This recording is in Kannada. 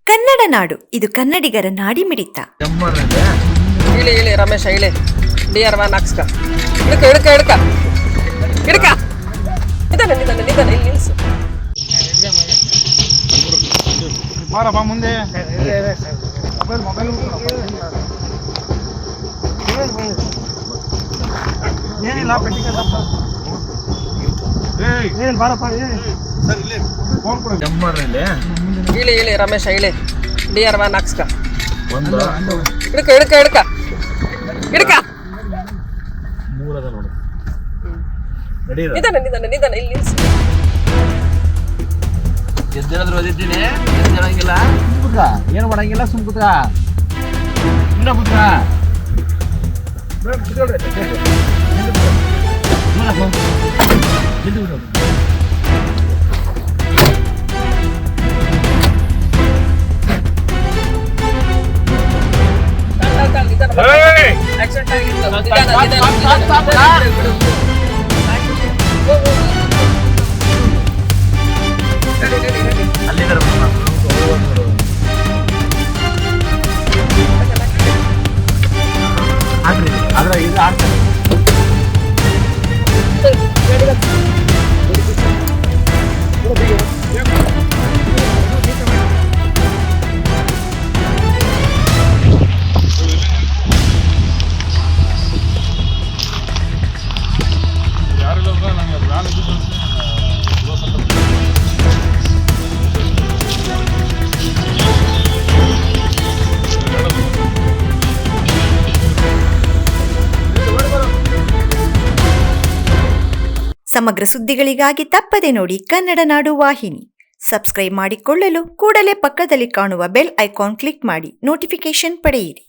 ಕನ್ನಡ ನಾಡು, ಇದು ಕನ್ನಡಿಗರ ನಾಡಿಮಿಡಿತ. ಹೇಳಿ ಹೇಳಿ ರಮೇಶ ಹೇಳಿ. DR1 ಹಾಕ್ಸ್ಕ. ಇಡ್ಕ ನಿಧಾನ ಇಲ್ಲಿ ನಿಲ್ಸು. ಬಾರಪ್ಪ ಮುಂದೆ. ಏನಿಲ್ಲ ಬಾರಪ್ಪ ಹೇಳಿ ರಮೇಶ ಹೇಳಿ. DR1 ಹಾಕ್ಸ್ಕ. ಇಡ್ಕ ನಿಧಾನ ಇಲ್ಲಿ ನಿಲ್ಸು. ಎದ್ದೇಳಾದ್ರೂ ಓದಿದ್ದೀನಿ, ಎದ್ದೇಳಂಗಿಲ್ಲ, ಏನು ಮಾಡಂಗಿಲ್ಲ, ಸುಮ್ ಕುತ್ಕ ಇಲ್ಲ ಕುತ್ಕ. ಆಕ್ಸಿಡೆಂಟ್ ಆಗಿತ್ತು. ಆದ್ರೆ ಇದು ಆಗ್ತದೆ. ಸಮಗ್ರ ಸುದ್ದಿಗಳಿಗಾಗಿ ತಪ್ಪದೆ ನೋಡಿ ಕನ್ನಡ ನಾಡು ವಾಹಿನಿ. ಸಬ್ಸ್ಕ್ರೈಬ್ ಮಾಡಿಕೊಳ್ಳಲು ಕೂಡಲೇ ಪಕ್ಕದಲ್ಲಿ ಕಾಣುವ ಬೆಲ್ ಐಕಾನ್ ಕ್ಲಿಕ್ ಮಾಡಿ ನೋಟಿಫಿಕೇಶನ್ ಪಡೆಯಿರಿ.